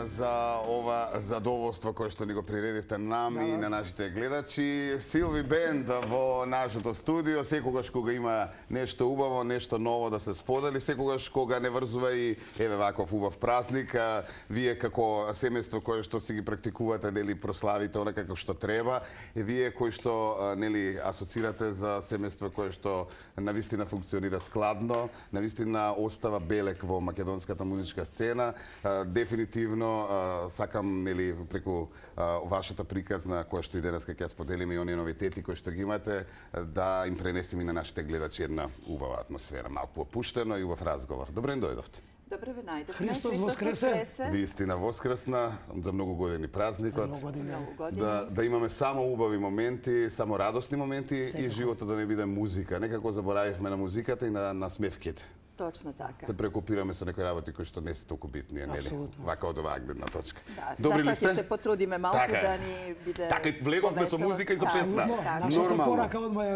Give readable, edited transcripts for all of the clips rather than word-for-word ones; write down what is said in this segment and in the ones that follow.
за ова задоволство кое што ни го приредивте нам и на нашите гледачи. Силви Бенд во нашето студио, секогаш кога има нешто убаво, нешто ново да се сподели, секогаш кога не врзува и еве ваков убав празник, вие како семејство кое што си ги практикувате, нели, прославите она како што треба, и вие кои што нели асоцирате за семејство кое што навистина функционира складно, навистина остава белек во македонската музичка сцена. Дефинитивно сакам, нели, преку вашата приказна која што и денеска ќе споделиме и оние новитети кои што ги имате, да им пренесеме и на нашите гледачи една убава атмосфера, малку опуштено и убав разговор. Добре дојдовте. Добре ве најдовме. Христос воскресе. Вистина воскресна, за многу години празникот. Да имаме само убави моменти, само радосни моменти и животот да не биде музика. Некако заборавивме на музиката и на смевките. Точно така. Се прекопираме со некои работи кои што не се толку битни, нели? Вака од оваа гледна точка. Добри ли сте? Затоа ќе се потрудиме малку да ни биде. Така и влеговме со музика и со песна. Нормално.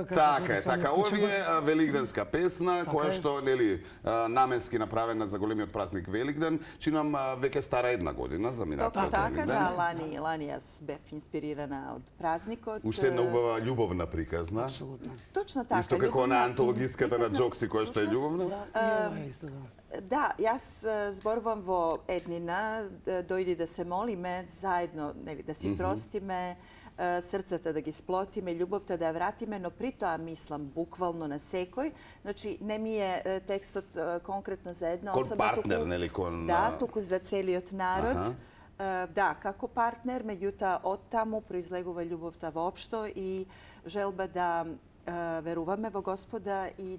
Така е, така. Ова е великденска песна која што, нели, наменски направена за големиот празник Великден, чи нам веќе стара една година за минатиот Великден. Така, да, лани јас бев инспирирана од празникот. Уште една убава љубовна приказна. Апсолутно. Точно така. Исто како на антологиската на Джокси која што е љубовна. Да, јас зборувам во еднина, дојди да се молиме заедно, нели, да си простиме, срцата да ги сплотиме, љубовта да ја вратиме, но при тоа мислам буквално на секој. Значи, не ми е текстот конкретно за една особа. Кон партнер, нели, кон... Да, туку за целиот народ. Да, како партнер, меѓутоа од таму произлегува љубовта воопшто и желба да веруваме во Господа и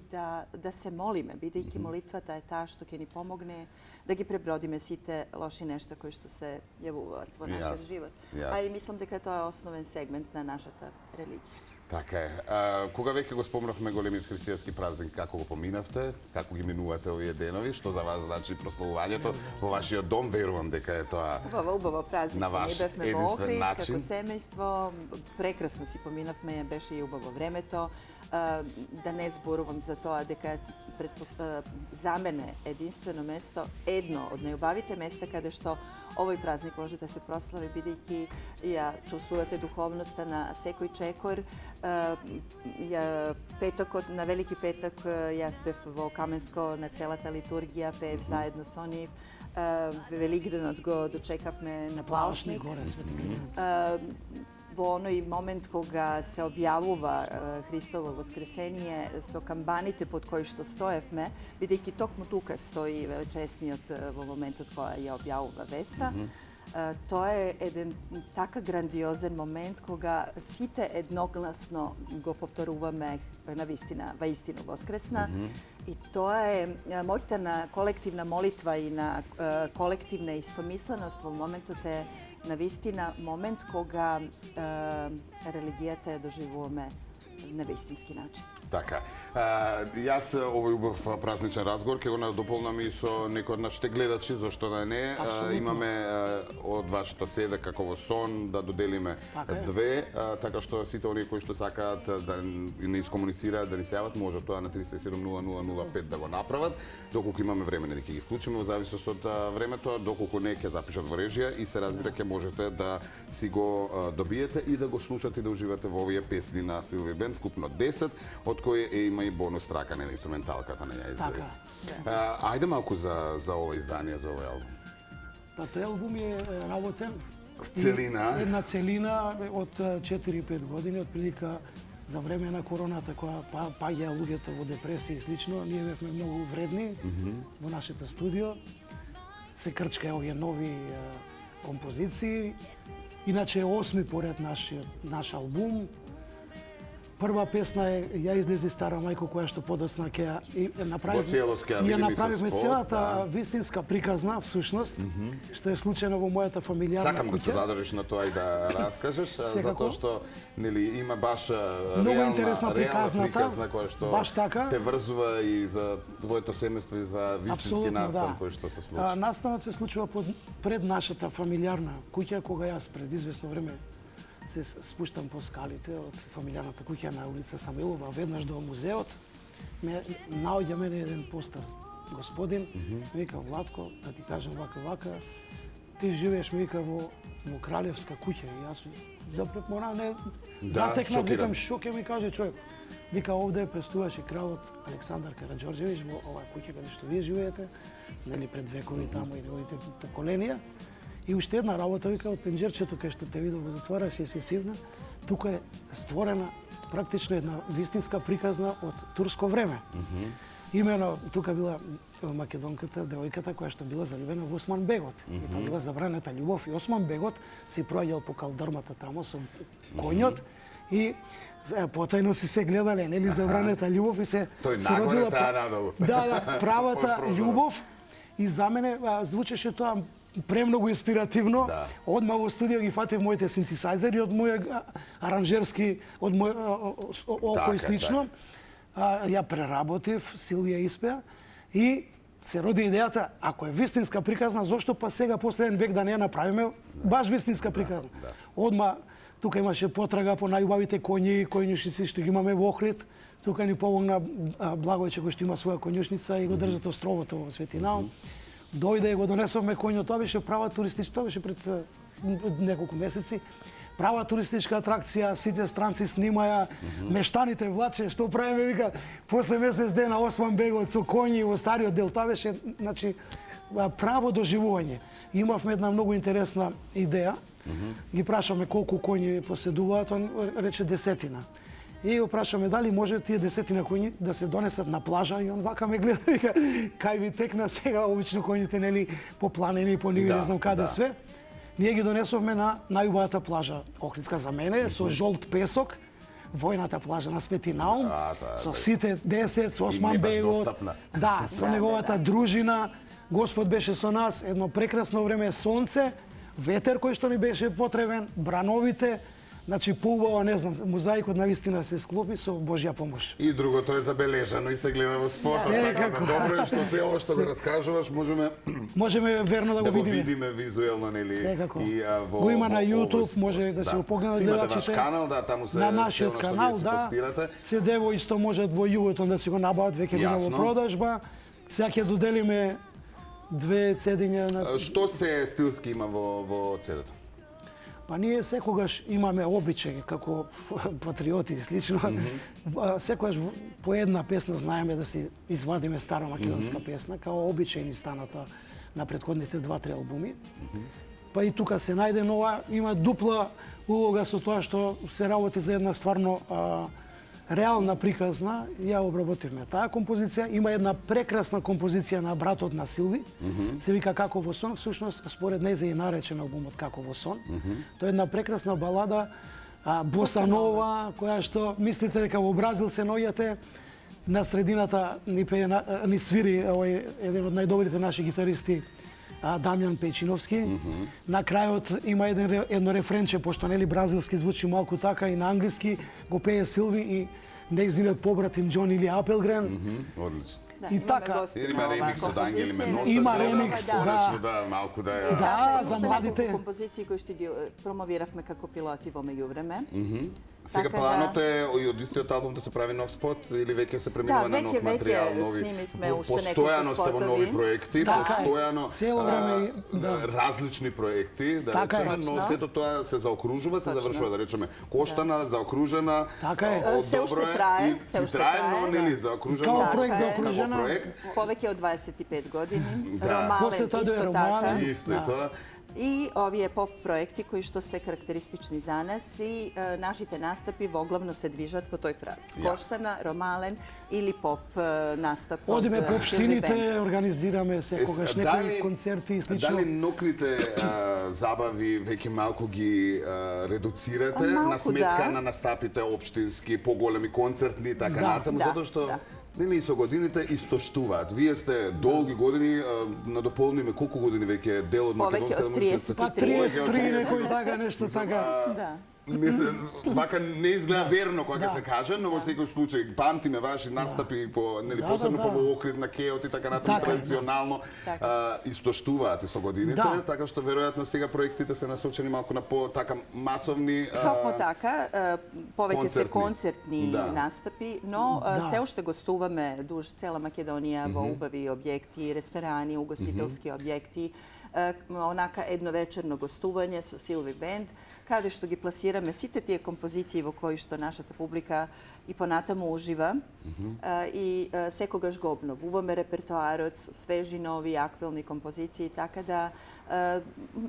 да се молиме, бидејќи молитвата е таа што ќе ни помогне да ги пребродиме сите лоши нешта кои што се јавуваат во нашиот живот. А и мислам дека тоа е основен сегмент на нашата религија. Така е. Кога веќе го спомнавме големиот христијански празник, како го поминавте, како ги минувате овие денови, што за вас значи прославувањето во вашиот дом, верувам дека е тоа убава празник. На ваш единствен начин. Како семејство, прекрасно си поминавме, беше и убаво времето. Да не зборувам за тоа дека за мене единствено место, едно од најубавите места каде што овој празник може да се прослави, бидејќи ја чувствувате духовноста на секој чекор. Петокот, на Велики петок, јас бев во Каменско на целата литургија, пеев заедно со нив. Великденот го дочекавме на Плаушник. Во оној момент кога се објавува Христово воскресение со камбаните под кои што стоевме, бидејќи токму тука стои величесниот во моментот кога ја објавува веста, тоа е еден така грандиозен момент кога сите едногласно го повторуваме ваистина воскресна. И тоа е моќта на колективна молитва и на колективна истомисленост во моментот е навистина момент кога религијата ја доживуваме на вистински начин. Така. Јас овој убав празничен разговор ќе го надополнам и со некои од нашите гледачи, зашто да не. Имаме од вашата CD како во сон да доделиме две, така што сите оние кои што сакаат да не искомуницираат, да ни се јават, може тоа на 307-0005 да го направат. Доколку имаме време, нели ќе ги вклучиме во зависност од времето, доколку не ќе запишат во режија и се разбира ќе можете да си го добиете и да го слушате и да уживате во овие песни на Силви Бенд, вкупно 10, од кој има и бонус трака на инструменталката на ја излези. Ајде малку за ова издание, за овој албум. Тој албум е работен целина. Една целина од 4-5 години, од прилика за време на короната, која паѓа луѓето во депресија и слично. Ние бевме многу вредни во нашето студио. Се крчка овие нови композиции. Иначе е 8ми поред наш албум. Прва песна е ја излези Стара мајко, која што подоцна ќе ја направивме целата вистинска приказна всушност, што е случајно во мојата фамилијарна куќа. Сакам да се задржиш на тоа и да раскажеш, затоа што нели има баш реална приказна која што те врзува и за твоето семејство и за вистински настан кој што се случи. Настанот се случува пред нашата фамилијарна куќа, кога јас пред известно време се спуштам по скалите од фамилијарната куќа на улица Самилова, веднаш до музеот, наоѓа мене еден постар господин, вика Владко, да ти кажам вака, ти живееш, ми вика, во Кралевска куќа. И јас запретмора не Да, затекнат, шокиран. викам, што ќе ми каже човек. Вика, овде престуваше кралот Александар Караџорџевиќ во оваа куќа каде што вие живеете, нели пред векови таму и неговите поколенија. И уште една работа, вика, од пенџерчето кај што те видов го затвораш и се сивна, тука е створена практично една вистинска приказна од турско време. Имено, тука била македонката, девојката која што била залюбена во Осман Бегот. И тоа била забранета љубов. И Осман Бегот си проаѓал по калдърмата тамо со коњот и потајно си се гледале, нели, забранета љубов и се Тој се нагоре, родила таа надолу. Да, правата Од прозорот. љубов. И за мене звучеше тоа премногу инспиративно. Да. Одма во студио ги фатив моите синтесайзери од мој аранжерски, од мој око и Така, слично. Ја преработив, Силвија испеа и се роди идејата, ако е вистинска приказна, зошто па сега последен век да не ја направиме баш вистинска приказна. да. Одма тука имаше потрага по најубавите коњи и коњушници што ги имаме во Охрид. Тука ни помогна Благојче кој што има своја коњушница и го држат островото во Светинао. Дојде и го донесовме коњот, тоа беше права туристичка, тоа беше пред неколку месеци. Права туристичка атракција, сите странци снимаја, мештаните влаче, што правиме, вика, после месец ден на Осман Бегот со коњи во стариот дел, тоа беше, значи, право доживување. Имавме една многу интересна идеја, ги прашаме колку коњи поседуваат, он рече 10. И го прашаме дали може тие 10 коњи да се донесат на плажа и он вака ме гледа, вика, кај ви текна сега, обично коњите, нели, по планини, по ниви, Да, не знам каде да. све. Ние ги донесовме на најубавата плажа Охридска за мене, со жолт песок, војната плажа на Свети Наум, со сите 10, со Осман И не баш Бегот. достапна. Да, со неговата дружина. Господ беше со нас, едно прекрасно време, сонце, ветер кој што ни беше потребен, брановите, значи поубаво, не знам, мозаикот навистина се склопи со Божја помош. И другото е забележано и се гледа во спотот. Секако. Добро е што се ово што го раскажуваш, Можеме верно да да го го видиме. видиме визуелно, нели? Секако. И Го има на во YouTube, овој спот, може да си го погледнат Имате гледачите. ваш канал, да, таму се На се нашиот она што канал, вие се да. постирате. CD-во исто можат во југото да си го набават, веќе има во Јасно. продажба. Сега ќе доделиме 2 CD-ња на... Што се стилски има во CD-то? Па ние секогаш имаме обичај како патриоти и слично. Секогаш по една песна знаеме да си извадиме стара македонска песна, као обичај ни стана тоа на претходните 2-3 албуми. Па и тука се најде нова, има дупла улога со тоа што се работи за една стварно реална приказна. Ја обработивме таа композиција. Има една прекрасна композиција на братот на Силви. Се вика Како во сон. Всушност, според нејзе и наречен албумот Како во сон. Тоа е една прекрасна балада, боса нова, која што мислите дека во Бразил се наоѓате. На средината ни свири овој еден од најдобрите наши гитаристи, Дамјан Пејчиновски. На крајот има едно рефренче, пошто нели бразилски звучи малку така и на англиски, го пее Силви и нејзиниот побратим Џон Или Апелгрен. Одлично. Да, И имаме така. гости Или на има оваа ремикс од Ангели композиција. Меноса. Има гледам, ремикс, конечно, да, малку да ја... Да, за уште младите. неколку композиции кои што ги промовиравме како пилоти во меѓувреме. Сега Така планот е од истиот албум да се прави нов спот или веќе се преминува на нов веќе материјал, нови? снимивме уште Постојано неколку сте во спотови. нови проекти, Така е. постојано Цело време, да. различни проекти, да Така е. речеме, но Точно. сето тоа се заокружува, се Точно. завршува, да речеме, коштана, заокружена. Така е. Се уште добро е трае, и се уште трае, трае, но да. нели заокружена. Као проект како заокружена. проект. Повеќе од 25 години. Да. Ромален После тоа исто дојде така. Ромален. Исто е тоа. И овие поп проекти кои што се карактеристични за нас и нашите настапи воглавно се движат во тој правец. Коштана, Ромален или поп настап од Одиме по Силви општините, Бенд. организираме секогаш некои концерти и слично. Дали нокните забави веќе малку ги редуцирате Малку, на сметка да. на настапите општински, поголеми концертни и така Да. натаму, Да, затоа што да. нели со годините истоштуваат. Вие сте долги години, надополниме колку години веќе дел од Повеќе македонската од музика? 33. Па 33 некој така нешто така. Да. Не се, вака не изгледа верно кога Да. се каже, но во секој случај памтиме ваши настапи по нели Да, посебно да, по да. во Охрид на Кеот и така натаму Така е. традиционално истоштуваат со годините, Да. така што веројатно сега проектите се насочени малку на по така масовни Токму така, повеќе се концертни. концертни Да. настапи, но Да. се уште гостуваме дуж цела Македонија во убави објекти, ресторани, угостителски објекти. онака едно вечерно гостување со Силви Бенд, каде што ги пласираме сите тие композиции во кои што нашата публика и понатаму ужива и секогаш го обновуваме репертоарот со свежи, нови, актуелни композиции, така да,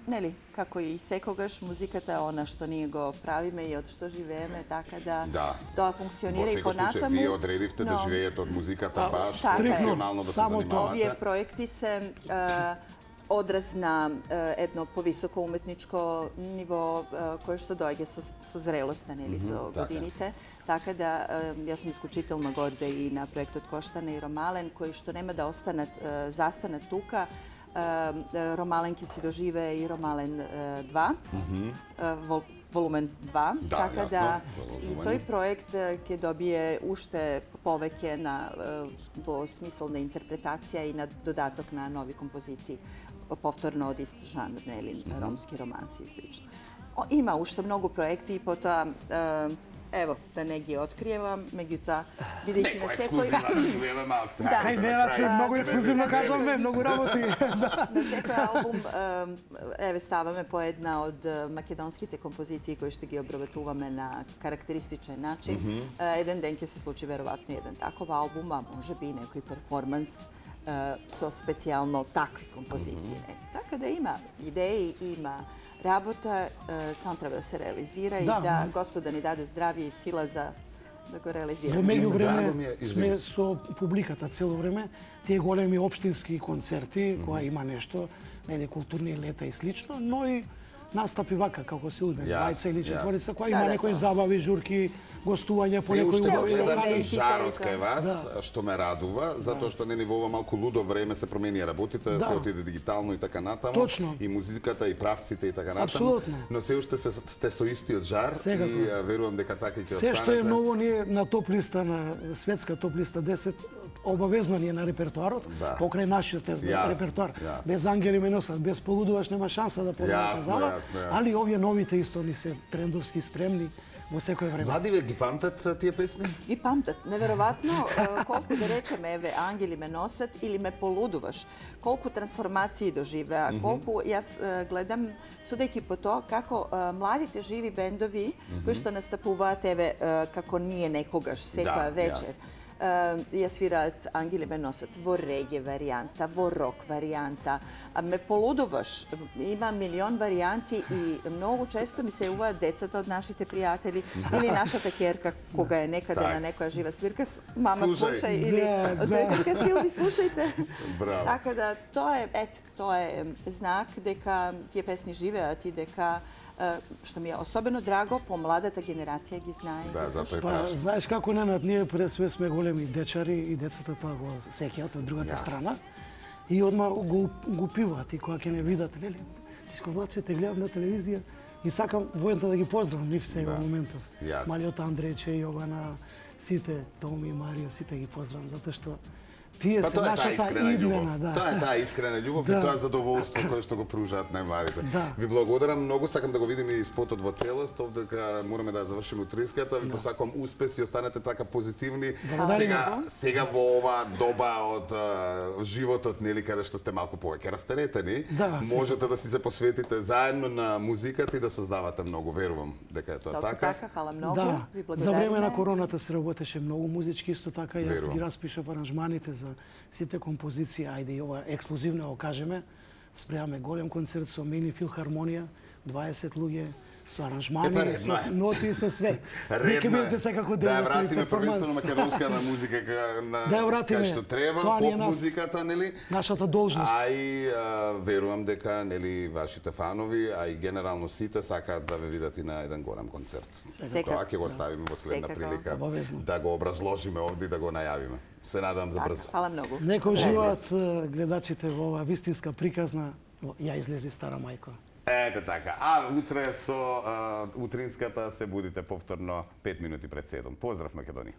нели, како и секогаш, музиката е она што ние го правиме и од што живееме, така да тоа функционира и понатаму. Вие одредивте да живеете од музиката баш професионално да се занимавате. Овие проекти се одраз на едно повисоко уметничко ниво кое што доаѓа со зрелоста, нели, со годините. Така да, јас сум исклучително горда и на проектот Коштана и Ромален, кои што нема да застанат тука. Ромален ќе си доживее и Ромален 2, волумен 2, така да и тој проект ќе добие уште повеќе во смисол на интерпретација и на додаток на нови композиции, повторно од ист жанр, нели, ромски романси и слично. Има уште многу проекти и потоа ево, да не ги откриевам, меѓутоа, бидејќи на секој... Кај нерад, многу ексклузивно кажавме, многу работи. На секој албум, еве, ставаме по една од македонските композиции кои што ги обработуваме на карактеристичен начин. Еден ден ќе се случи веројатно еден таков албум, а може би некој перформанс со специјално такви композиции. Така да има идеи, има работа, само треба да се реализира и да Господ да ни даде здравје и сила за да го реализираме. Во меѓувреме сме со публиката цело време, тие големи општински концерти, која има нешто, нели, културни лета и слично, но и настапи вака, како Силви Бенд, Бајца или Четворица, која има некои забави, журки, гостувања по некои убави локали. Жарот кај вас, што ме радува, затоа што нели во ова малку лудо време се промени работите, се отиде дигитално и така натаму. Точно. И музиката, и правците и така натаму. Апсолутно. Но се уште сте со истиот жар и верувам дека така ќе останете. Се што е ново, ние на топ листа, на светска топ листа 10, обавезно ни е на репертоарот, покрај нашиот репертоар. Без Ангели ме носат, без Полудуваш нема шанса да подобрат зала, али овие новите исто ни се трендовски спремни во секој време. Владиве, ги памтат тие песни? Ги памтат. Неверојатно колку да речеме, еве, Ангели ме носат или ме полудуваш, колку трансформации доживеа, колку јас гледам, судејќи по тоа, како младите живи бендови кои што настапуваат, еве, како ние некогаш, секоја вечер, ја свираат Ангели ме носат во реге варијанта, во рок варијанта. Ме полудуваш. Има милион варијанти и многу често ми се јавуваат децата од нашите пријатели или нашата ќерка кога е некаде на некоја жива свирка, мама слушај или дојдете Силви слушајте. Така да тоа е знак дека тие песни живеат и дека што ми е особено драго, помладата генерација ги знае. Да, затоа Па, знаеш како, Ненад, ние пред све сме големи дечари и децата тоа го сеќаат од другата страна и одма го пиваат и кога ќе не видат, нели, Чичко Влаче, те гледам на телевизија и сакам војно да ги поздравам нив сега моментов. Малиот Андрече, Јована, сите, Томи, Марио, сите ги поздравам, затоа што тие се нашата иднена, Тоа е таа искрена љубов и тоа задоволство кое што го пружаат најмалите. Ви благодарам многу, сакам да го видиме и спотот во целост, овдека мораме да завршиме утринската, ви посакувам успеси, останете така позитивни. Сега во ова доба од животот, нели, каде што сте малку повеќе растеретени, можете да си се посветите заедно на музиката и да создавате многу, верувам дека е тоа така. Така, фала многу. Ви благодариме. За време на короната се работеше многу музички исто така, јас ги распишав аранжманите за сите композиции, ајде и ова ексклузивно го кажеме, спремаме голем концерт со мини филхармонија, 20 луѓе, со аранжмани, со ноти и со све. Редно е да вратиме првенствено македонската музика кај што треба, поп музиката, нели? Нашата должност. А и верувам дека, нели, вашите фанови, а и генерално сите сакаат да ве видат и на еден голем концерт. Тоа ќе го оставиме во следна прилика да го образложиме овде и да го најавиме. Се надам за брзо. Фала многу. Некој живеат гледачите во оваа вистинска приказна, ја излези стара мајка. Ете така. А утре со утринската се будите повторно 5 минути пред 7. Поздрав, Македонија.